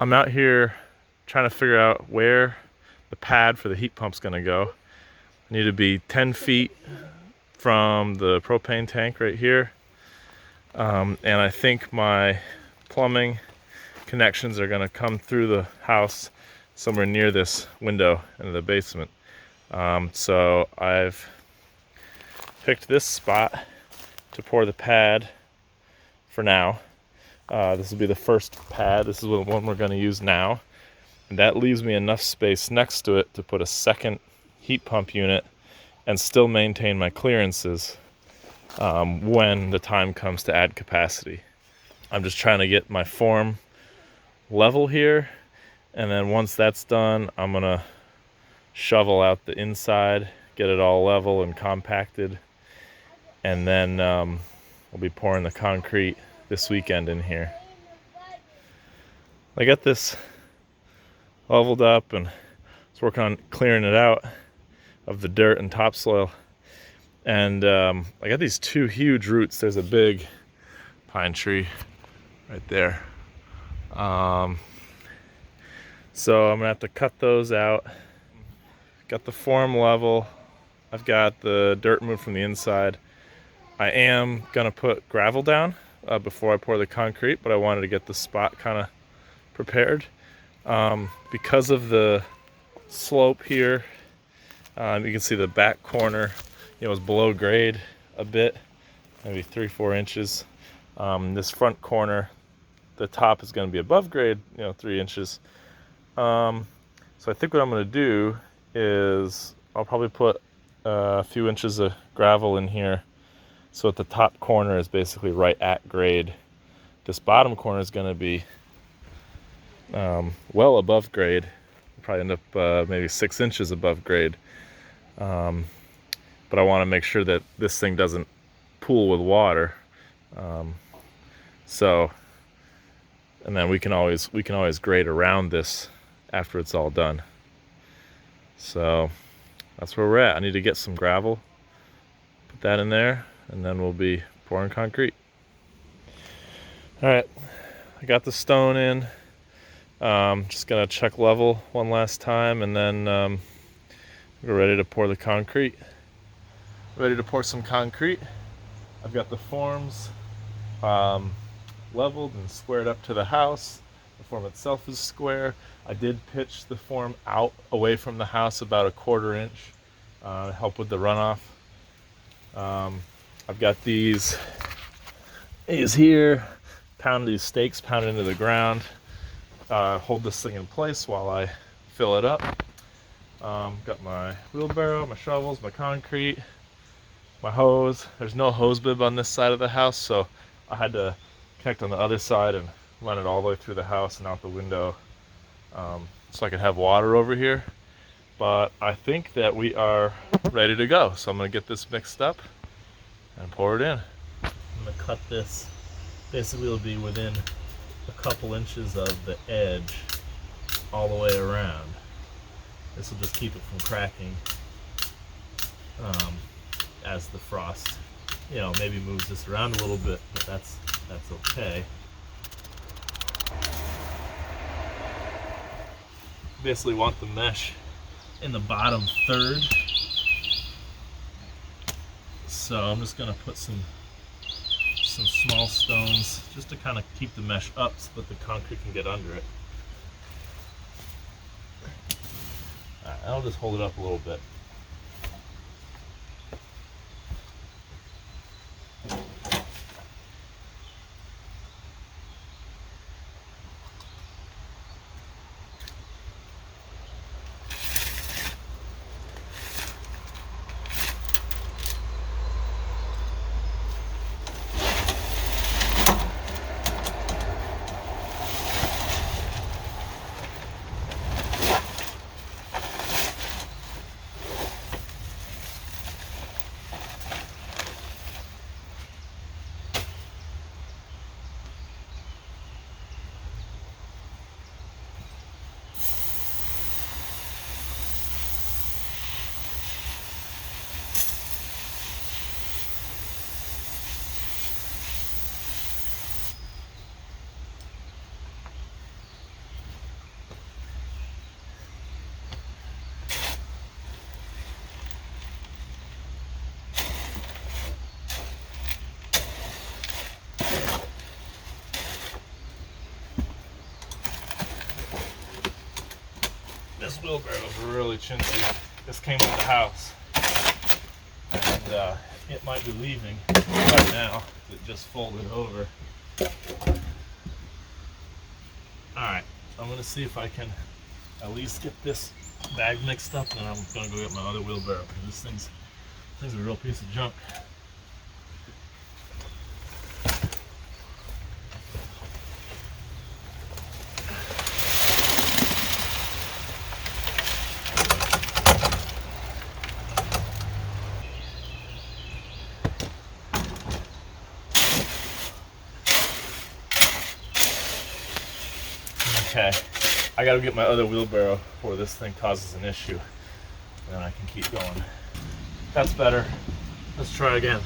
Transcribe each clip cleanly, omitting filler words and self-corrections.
I'm out here trying to figure out where the pad for the heat pump's gonna go. I need to be 10 feet from the propane tank right here. And I think my plumbing connections are gonna come through the house somewhere near this window in the basement. So I've picked this spot to pour the pad for now. This will be the first pad. This is the one we're going to use now. And that leaves me enough space next to it to put a second heat pump unit and still maintain my clearances when the time comes to add capacity. I'm just trying to get my form level here. And then once that's done, I'm going to shovel out the inside, get it all level and compacted. And then we'll be pouring the concrete this weekend in here. I got this leveled up and was working on clearing it out of the dirt and topsoil. And I got these two huge roots. There's a big pine tree right there. So I'm gonna have to cut those out. Got the form level. I've got the dirt moved from the inside. I am gonna put gravel down before I pour the concrete, but I wanted to get the spot kind of prepared. Because of the slope here, you can see the back corner, is below grade a bit, maybe 3-4 inches. This front corner, the top is going to be above grade, 3 inches. So I think what I'm going to do is I'll probably put a few inches of gravel in here, so at the top corner is basically right at grade. This bottom corner is going to be well above grade. Probably end up maybe 6 inches above grade. But I want to make sure that this thing doesn't pool with water. And then we can always grade around this after it's all done. So that's where we're at. I need to get some gravel, put that in there, and then we'll be pouring concrete. All right, I got the stone in. Just gonna check level one last time, and then we're ready to pour the concrete. Ready to pour some concrete. I've got the forms leveled and squared up to the house. The form itself is square. I did pitch the form out away from the house about 1/4 inch to help with the runoff. I've got these here, these stakes pounded into the ground. Hold this thing in place while I fill it up. Got my wheelbarrow, my shovels, my concrete, my hose. There's no hose bib on this side of the house, so I had to connect on the other side and run it all the way through the house and out the window, so I could have water over here. But I think that we are ready to go, so I'm going to get this mixed up and pour it in. I'm going to cut this. Basically it'll be within a couple inches of the edge all the way around. This will just keep it from cracking as the frost, maybe moves this around a little bit, but that's okay. Basically want the mesh in the bottom third. So I'm just gonna put some small stones just to kind of keep the mesh up so that the concrete can get under it. All right, I'll just hold it up a little bit. wheelbarrow is really chintzy. This came with the house, and it might be leaving right now. It just folded over. Alright, I'm gonna see if I can at least get this bag mixed up, and then I'm gonna go get my other wheelbarrow, because this thing's a real piece of junk. Okay, I gotta get my other wheelbarrow before this thing causes an issue, and then I can keep going. That's better. Let's try again.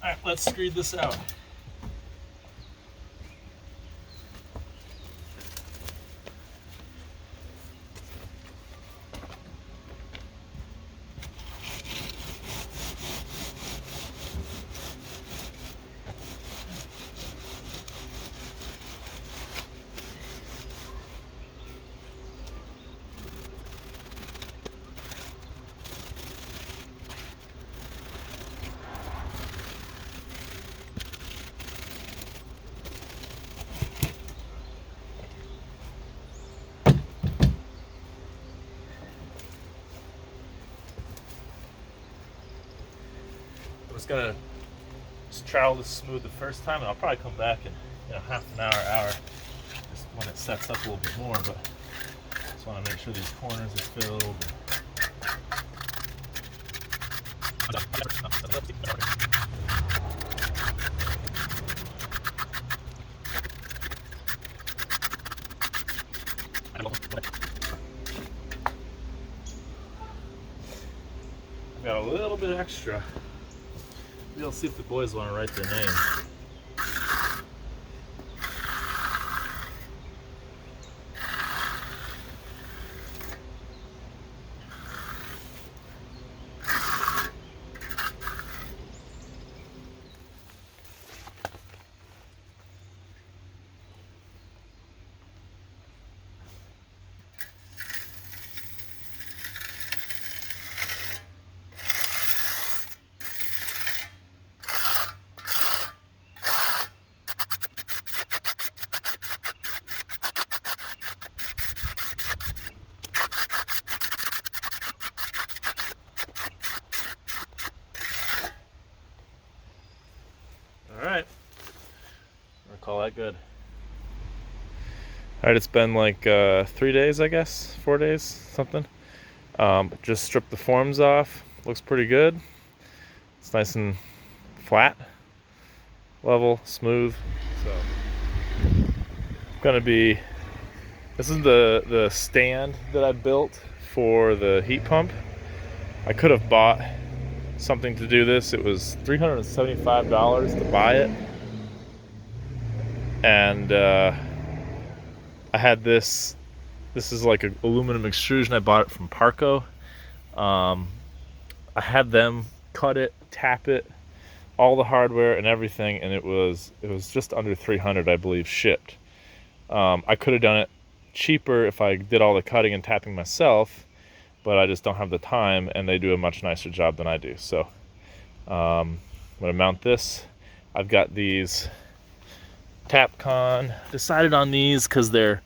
Alright, let's screed this out. I'm just gonna trowel this smooth the first time, and I'll probably come back in half an hour, just when it sets up a little bit more. But just want to make sure these corners are filled. I've got a little bit extra. Maybe I'll see if the boys want to write their name. Alright, I'm gonna call that good. Alright, it's been like 3 days, I guess, 4 days, something. Just stripped the forms off. Looks pretty good. It's nice and flat, level, smooth. So, this is the stand that I built for the heat pump. I could have bought something to do this. It was $375 to buy it, and I had this is like an aluminum extrusion. I bought it from Parco. I had them cut it, tap it, all the hardware and everything, and it was just under $300, I believe, shipped. I could have done it cheaper if I did all the cutting and tapping myself, but I just don't have the time, and they do a much nicer job than I do. So I'm gonna mount this. I've got these Tapcon. Decided on these because they're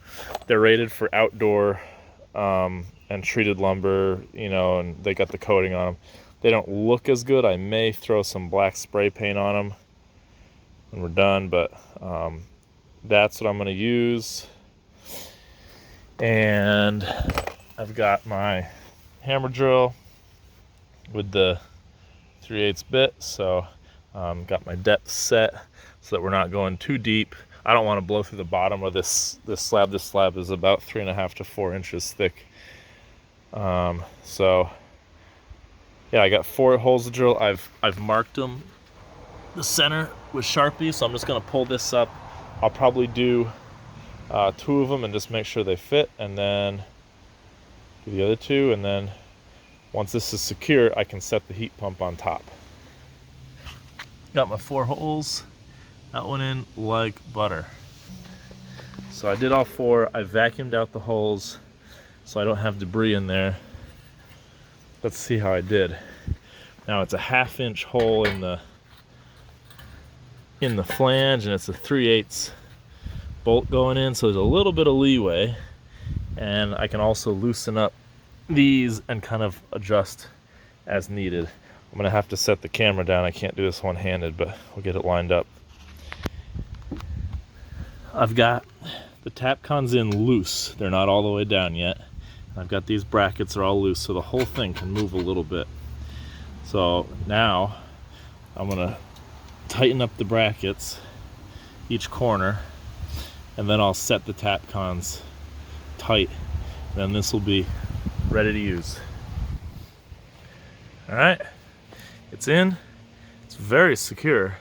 rated for outdoor and treated lumber, and they got the coating on them. They don't look as good. I may throw some black spray paint on them when we're done, but that's what I'm going to use. And I've got my hammer drill with the 3/8 bit, so got my depth set so that we're not going too deep. I don't want to blow through the bottom of this slab. This slab is about 3.5 to 4 inches thick. So yeah, I got 4 holes to drill. I've marked them, the center with Sharpie, so I'm just gonna pull this up. I'll probably do 2 of them and just make sure they fit, and then do the other 2, and then once this is secure, I can set the heat pump on top. Got my 4 holes. That went in like butter. So I did all 4. I vacuumed out the holes so I don't have debris in there. Let's see how I did. Now it's a 1/2 inch hole in the flange, and it's a 3/8 bolt going in, so there's a little bit of leeway, and I can also loosen up these and kind of adjust as needed. I'm gonna have to set the camera down. I can't do this one-handed, but we'll get it lined up. I've got the Tapcons in loose. They're not all the way down yet. I've got these brackets are all loose, so the whole thing can move a little bit. So now I'm gonna tighten up the brackets, each corner, and then I'll set the Tapcons tight. Then this will be ready to use. All right, it's in. It's very secure.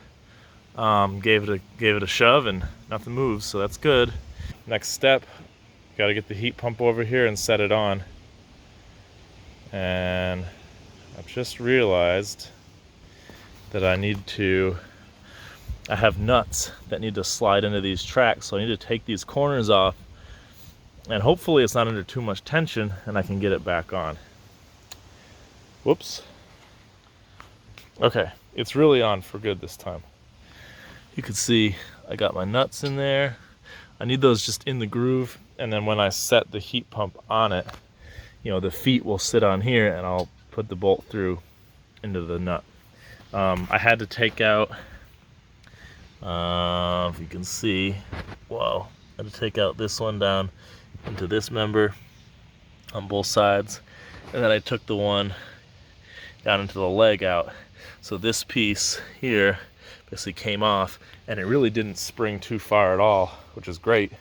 Gave it a shove and nothing moves, so that's good. Next step, got to get the heat pump over here and set it on. And I've just realized that I have nuts that need to slide into these tracks, so I need to take these corners off, and hopefully it's not under too much tension and I can get it back on. Whoops. Okay, it's really on for good this time. You can see I got my nuts in there. I need those just in the groove, and then when I set the heat pump on it, you know, the feet will sit on here and I'll put the bolt through into the nut. I had to take out, if you can see, whoa, I had to take out this one down into this member on both sides, and then I took the one down into the leg out. So this piece here basically came off, and it really didn't spring too far at all, which is great.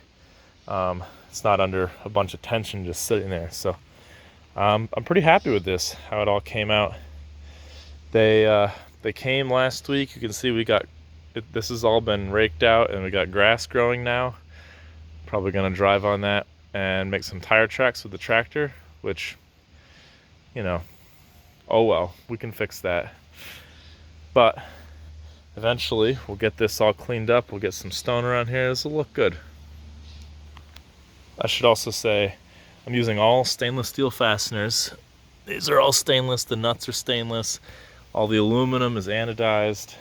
It's not under a bunch of tension just sitting there. So I'm pretty happy with this, how it all came out. They came last week. You can see this has all been raked out, and we got grass growing now. Probably gonna drive on that and make some tire tracks with the tractor, which, you know, oh well, we can fix that. But eventually we'll get this all cleaned up. We'll get some stone around here. This will look good. I should also say I'm using all stainless steel fasteners. These are all stainless. The nuts are stainless. All the aluminum is anodized.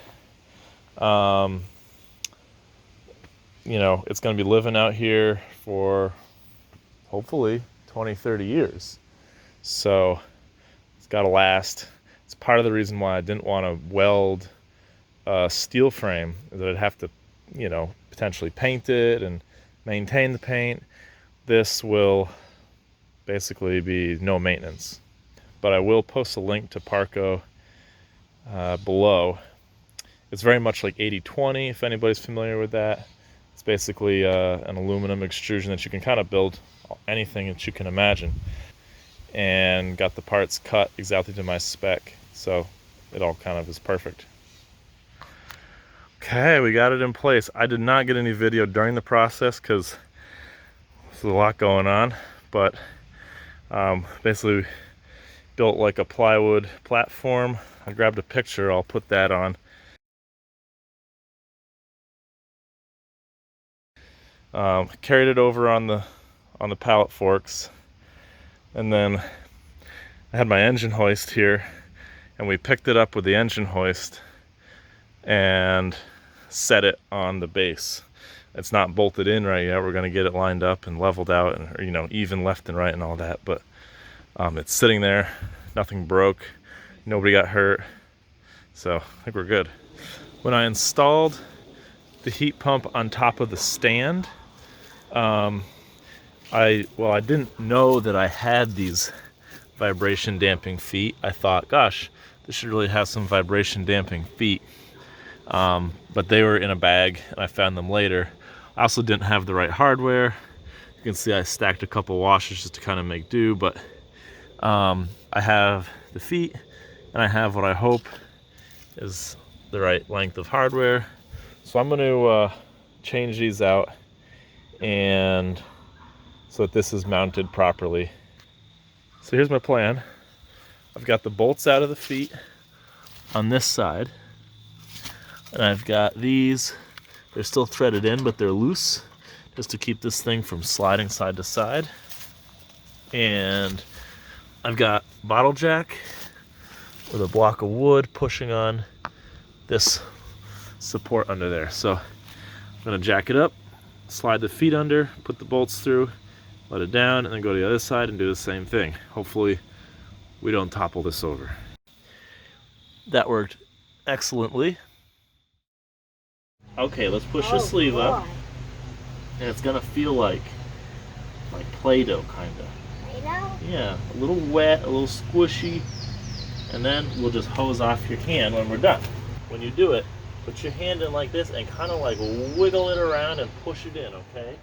You know, it's going to be living out here for hopefully 20, 30 years. So it's got to last. It's part of the reason why I didn't want to weld a steel frame, is that I'd have to, you know, potentially paint it and maintain the paint. This will basically be no maintenance. But I will post a link to Parco below. It's very much like 80-20, if anybody's familiar with that. It's basically an aluminum extrusion that you can kind of build anything that you can imagine. And got the parts cut exactly to my spec, so it all kind of is perfect. Okay, we got it in place. I did not get any video during the process because there's a lot going on, but basically built like a plywood platform. I grabbed a picture, I'll put that on. Carried it over on the pallet forks, and then I had my engine hoist here, and we picked it up with the engine hoist and set it on the base. It's not bolted in right yet. We're going to get it lined up and leveled out, and, you know, even left and right and all that, but it's sitting there. Nothing broke, nobody got hurt, so I think we're good. When I installed the heat pump on top of the stand. I didn't know that I had these vibration damping feet. I thought, gosh, this should really have some vibration damping feet. But they were in a bag and I found them later. I also didn't have the right hardware. You can see I stacked a couple washers just to kind of make do, but I have the feet and I have what I hope is the right length of hardware. So I'm going to change these out and so that this is mounted properly. So here's my plan. I've got the bolts out of the feet on this side, and I've got these. They're still threaded in, but they're loose just to keep this thing from sliding side to side. And I've got bottle jack with a block of wood pushing on this support under there. So I'm gonna jack it up, slide the feet under, put the bolts through, let it down, and then go to the other side and do the same thing. Hopefully we don't topple this over. That worked excellently. Okay, let's push the sleeve up. And it's gonna feel like Play-Doh, kinda. Play-Doh? Yeah, a little wet, a little squishy, and then we'll just hose off your hand when we're done. When you do it, put your hand in like this and kind of like wiggle it around and push it in, okay?